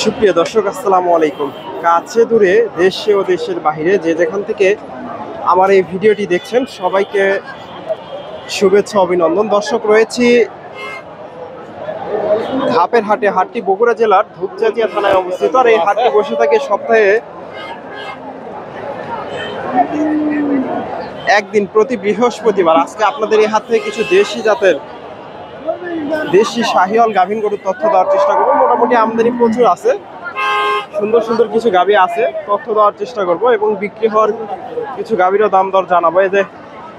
সুপ্রিয় দর্শক, আসসালামু আলাইকুম। কাছে দূরে, দেশে ও দেশের বাইরে যে যেখান থেকে আমার এই ভিডিওটি দেখছেন সবাইকে শুভেচ্ছা, অভিনন্দন। দর্শক, রয়েছি ধাপের হাটে। হাটটি বগুড়া জেলার ধূপচাচিয়া থানায় অবস্থিত। আর এই হাটটি বসে থাকে সপ্তাহে একদিন, প্রতি বৃহস্পতিবার। আজকে আপনাদের এই হাট থেকে কিছু দেশি শাহিওয়াল গাভীন গরুর তথ্য দেওয়ার চেষ্টা করবো। মোটামুটি আমদানি প্রচুর আছে, সুন্দর সুন্দর কিছু গাভী আছে, তথ্য দেওয়ার চেষ্টা করব এবং বিক্রি হওয়ার কিছু গাভীরও দাম দর জানাবো। এই যে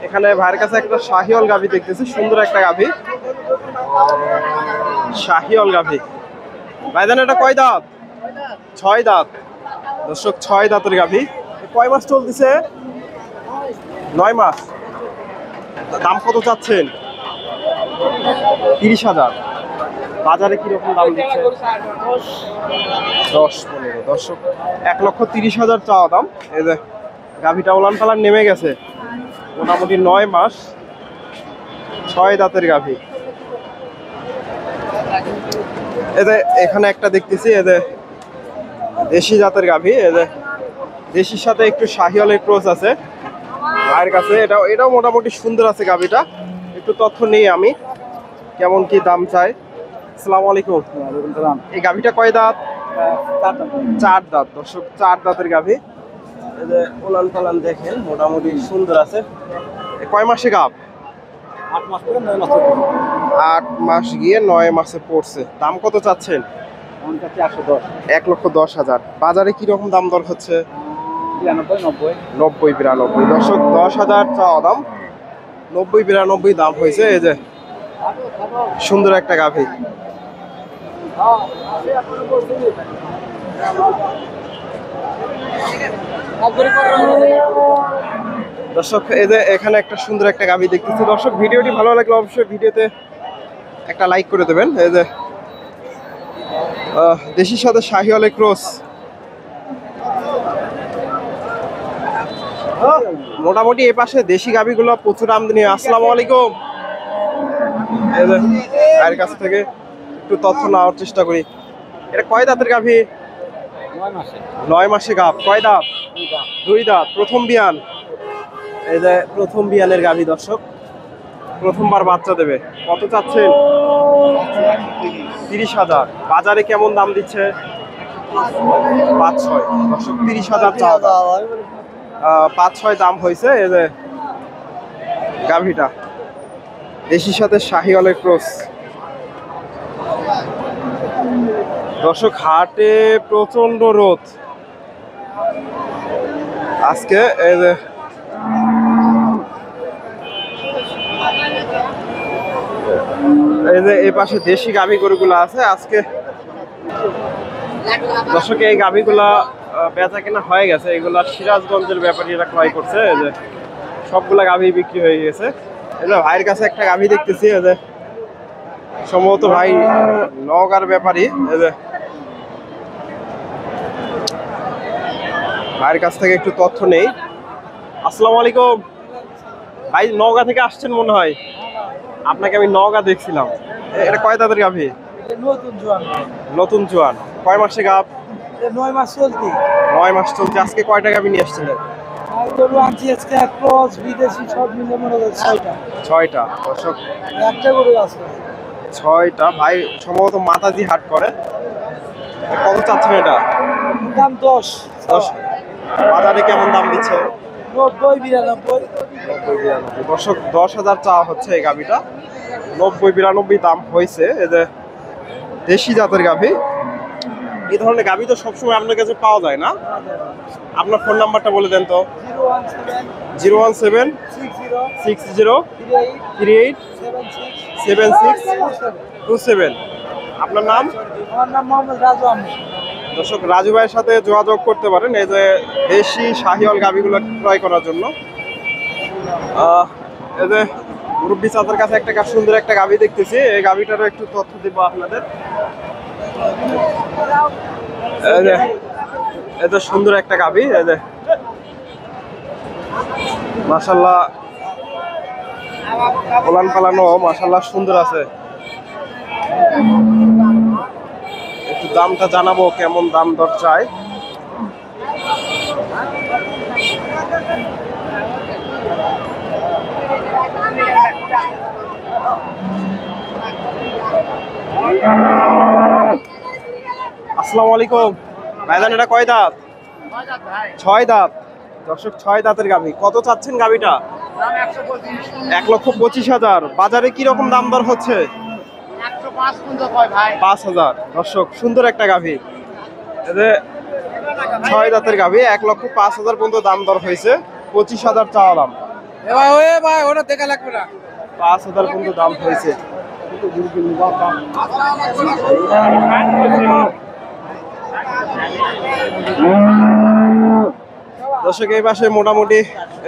এখানে ভাইয়ের কাছে একটা শাহিওয়াল গাভী দেখতেছি, সুন্দর একটা গাভী, শাহিওয়াল গাভী। ভাইজান, এটা কয় দাঁত? 6 দাঁত। দর্শক, 6 দাঁতের গাভী। কয় মাস চলতেছে? 9 মাস। দাম কত চাচ্ছেন? 30,000। বাজারে কিরকম দাম দিচ্ছে? 10-15। দর্শক, 1,30,000 চাওয়া দাম। এই যে গাভীটা উলান পালান নেমে গেছে, মোটামুটি 9 মাস, 6 দাঁতের গাভী। এই যে এখানে একটা দেখতেছি, এই যে দেশি জাতের গাভী। এই যে দেশির সাথে একটু শাহিওয়ালের ক্রস আছে ভাইয়ের কাছে। এটাও মোটামুটি সুন্দর আছে গাভীটা। একটু তথ্য নেই আমি, কেমন কি দাম চাই। আসসালামু আলাইকুম। এই গাভীটা কয় দাঁত? 4 দাঁত। দর্শক, 4 দাঁতের গাভী। এই যে উলান পালান দেখেন, মোটামুটি সুন্দর আছে। কয় মাসে গাভ? 8 মাস করে 9 মাস। 8 মাস গিয়ে 9 মাসে পড়ছে। দাম কত চাচ্ছেন? 1,10,000। বাজারে কিরকম দাম দর হচ্ছে? 90-92। দর্শক, 10,000 চাওয়া দাম, 90-92 দাম হয়েছে। এই যে সুন্দর একটা গাভী। দর্শক, এই যে এখানে একটা সুন্দর একটা গাভী দেখতেছি। দর্শক, ভিডিওটি ভালো লাগলে অবশ্যই ভিডিওতে একটা লাইক করে দেবেন। এই যে দেশির সাথে শাহিওয়ালের ক্রস। মোটামুটি এই পাশে দেশি গাভীগুলো প্রচুর আমদানি। আসসালামু আলাইকুম। এই যে ভাইয়ের কাছ থেকে একটু তথ্য নেওয়ার চেষ্টা করি। এটা কয় দাঁতের গাভী? 9 মাসে গাভ। কয় দাঁত? 2 দাঁত। প্রথম বিয়ান। এই যে প্রথম বিয়ানের গাভী। দর্শক, প্রথমবার বাচ্চা দেবে। কত চাচ্ছেন? 30,000। বাজারে কেমন দাম দিচ্ছে? 5-6। দর্শক, 30,000 চাওয়া দাম, 5-6 দাম হয়েছে। এই যে গাভীটা দেশির সাথে শাহিওয়ালের ক্রস। দর্শক, হাটে প্রচন্ড রোদ আজকে। এই যে এই পাশে দেশি গাভী গরুগুলো আছে আজকে। দর্শক, এই গাভীগুলা বেচা কেনা হয়ে গেছে। এগুলা সিরাজগঞ্জের ব্যাপারীরা ক্রয় করছে। এই যে সবগুলা গাভী বিক্রি হয়ে গেছে। এই যে ভাইয়ের কাছে একটা গাভী দেখতেছি, এই যে সম্ভবত ভাই নওগাঁর ব্যাপারী। এই যে ভাইয়ের কাছ থেকে একটু তথ্য নেই। আসসালামু আলাইকুম। ভাই, নওগাঁ থেকে আসছেন মনে হয়, আপনাকে আমি নওগাঁ দেখছিলাম। এটা কয় দাঁতের গাভী? নতুন জোয়ান। কয় মাসে গাভ? 9 মাস চলতি। 9 মাস চলছে। আজকে কয়টা গাভী নিয়ে আসছিলেন? গরু আনছি আজকে ক্রস বিদেশি সব মিলে মনে হয় 6টা। 6টা। দর্শক, একটা গরু আছে 6টা। ভাই সম্ভবত মাতাজি হাট করে। কত চাচ্ছেন এটা? দাম 10। বাজারে কেমন দাম দিচ্ছে? 90-92। দর্শক, 10,000 চাওয়া হচ্ছে এই গাভীটা, 90-92 দাম হয়েছে। এই যে দেশি জাতের গাভী। এই ধরনের গাভী তো সবসময় আপনার কাছে পাওয়া যায় না। আপনার ফোন নাম্বারটা বলে দেন তো। 01760387627। আপনার নাম? আমার নাম মোহাম্মদ রাজু আহমেদ। দর্শক, রাজু ভাইয়ের সাথে যোগাযোগ করতে পারেন এই যে দেশি শাহিওয়াল গাভীগুলো ক্রয় করার জন্য। এই যে মুরব্বী চাচার কাছে একটা সুন্দর একটা গাভী দেখতেছি। এই গাভীটারও একটু তথ্য দিব আপনাদের। এই যে সুন্দর একটা গাভী। এই যে মাশাআল্লাহ, ওলান পালানো মাশাআল্লাহ সুন্দর আছে। একটু দামটা জানাবো কেমন দাম দর চাই। আসসালামু আলাইকুম ভাইজান, এটা কয় দাঁত? 6 দাঁত। দর্শক 6 দাঁতের গাভী। কত চাচ্ছেন গাভীটা? 1,25,000। বাজারে কি রকম দাম দর হচ্ছে? 5,000। দর্শক সুন্দর একটা গাভী, এদের 6 দাঁতের গাভী। 1,05,000 পর্যন্ত দাম দর হয়েছে। 25,000 চাওয়া দাম। 5,000 পর্যন্ত দাম হয়েছে। দর্শক এই পাশে মোটামুটি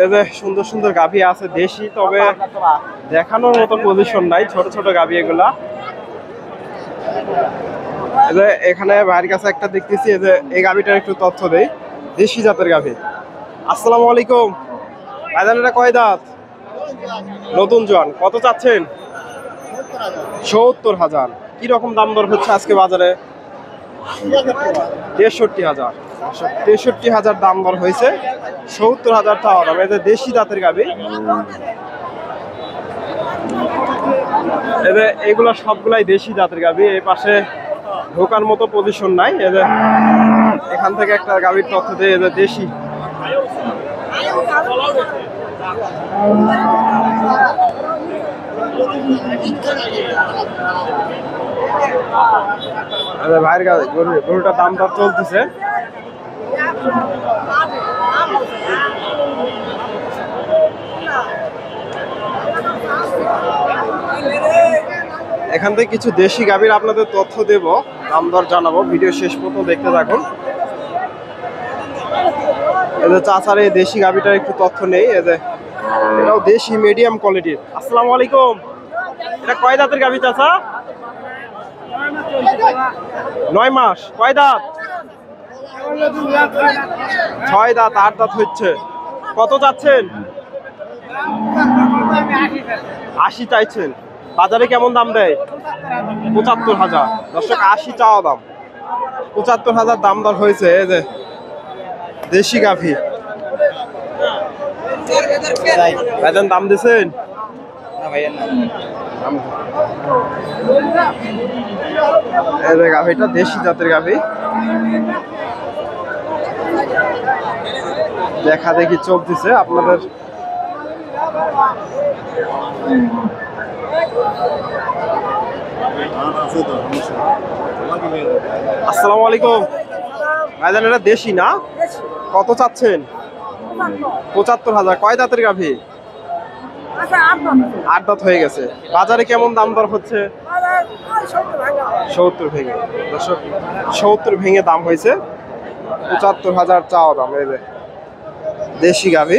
এদের সুন্দর সুন্দর গাভী আছে দেশি, তবে দেখানোর মতো পজিশন নাই, ছোট ছোট গাভী এগুলা। এখানে ভাইয়ের কাছে একটা দেখতেছি, এই গাভীটার একটু তথ্য দেই। দেশি জাতের গাভী। আসসালামু আলাইকুম ভাইজান, এটা কয় দাঁত? নতুন জোয়ান। কত চাচ্ছেন? 70,000। কি রকম দাম দর হচ্ছে আজকে বাজারে? 63,000। 63,000 দাম দর হয়েছে। 70,000 চাওয়া দাম। এদের দেশি জাতের গাভী। এগুলা সবগুলাই দেশি জাতের গাভী। এই পাশে ঢোকার মতো পজিশন নাই। এখান থেকে একটা গাভীর তথ্য দিয়ে এদের দেশি। ভাইয়ের গরুটার দাম দর চলতেছে। এখান থেকে কিছু দেশি গাভীর আপনাদের তথ্য দেব, দাম দর জানাবো। ভিডিও শেষ পর্যন্ত দেখতে থাকুন। এদের চাচার এই দেশি গাভীটার একটু তথ্য নেই। এটাও দেশি মিডিয়াম কোয়ালিটির। আসসালামু আলাইকুম, এটা কয় দাঁতের গাভী চাচা? 9 মাস। কয় দাঁত? 6 দাঁত। 8 দাঁত হচ্ছে। কত চাচ্ছেন? 80 চাইছেন। বাজারে কেমন দাম দেয়? 75,000। দর্শক 80 চাওয়া দাম, 75,000 দাম দর হয়েছে। দেশি গাভী। ভাইজান দাম দিছেন? গাভীটা দেশি জাতের গাভী। দেখা দেখি চলতেছে আপনাদের। আসসালামু আলাইকুম ভাইজান, এটা দেশি না? কত চাচ্ছেন? 75,000। কয় দাঁতের গাভী? 8 দাঁত হয়ে গেছে। বাজারে কেমন দাম দর হচ্ছে? 70 ভেঙে। দর্শক 70 ভেঙে দাম হয়েছে। 75,000 চাওয়া দাম। দেশি গাভী।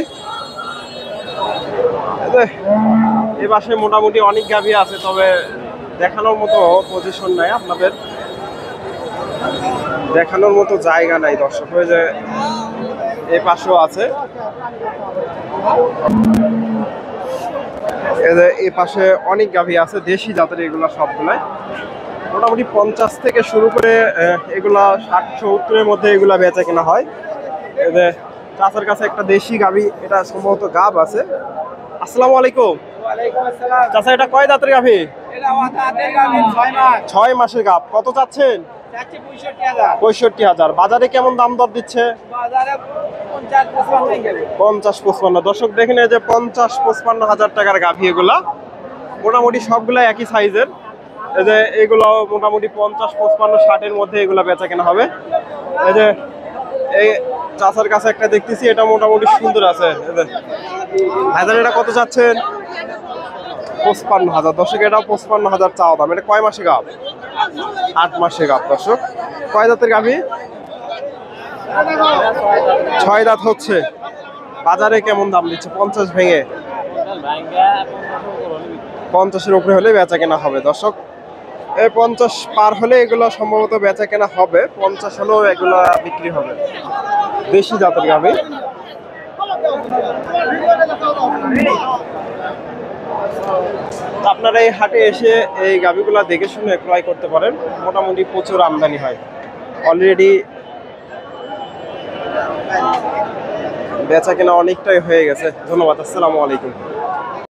এ পাশে মোটামুটি অনেক গাভী আছে, তবে দেখানোর মতো পজিশন নাই, আপনাদের দেখানোর মতো জায়গা নাই। দর্শক এ পাশেও আছে। এ পাশে অনেক গাভী আছে দেশি জাতের। এগুলা সবগুলাই মোটামুটি 50 থেকে শুরু করে এগুলা 60-70-এর মধ্যে এগুলা বেচা কেনা হয়। চাচার কাছে একটা দেশি গাভী, এটা সম্ভবত গাব আছে। আসসালামু আলাইকুম চাচা, এটা কয় দাঁতের গাভী? 6 মাসের গাব। কত চাচ্ছেন? 65,000। বাজারে কেমন দাম দর দিচ্ছে? 50-55। দর্শক দেখেন, এই যে 50-55,000 টাকার গাভী। এগুলা মোটামুটি সবগুলা একই সাইজের। এগুলো মোটামুটি 50-55-60-এর মধ্যে এগুলা বেচা কেনা হবে। এই চাচার কাছে একটা দেখতেছি, এটা মোটামুটি সুন্দর আছে। ভাইজান এটা কত চাচ্ছেন? 55,000। দর্শক এটাও 55,000 চাওয়া দাম। এটা কয় মাসে গাভ? 8 মাসে গাভ। দর্শক কয় দাঁতের গাভী? 6 দাঁত হচ্ছে। বাজারে কেমন দাম দিচ্ছে? 50 ভেঙে। 50-এর উপরে হলে বেচা কেনা হবে। দর্শক 50 পার হলে এগুলো সম্ভবত বেচা কেনা হবে। 50 হলেও এগুলো বিক্রি হবে। দেশি জাতের গাভী। আপনারা এই হাটে এসে এই গাভীগুলা দেখে শুনে ক্রয় করতে পারেন। মোটামুটি প্রচুর আমদানি হয়। অলরেডি বেচা কেনা অনেকটাই হয়ে গেছে। ধন্যবাদ, আসসালামু আলাইকুম।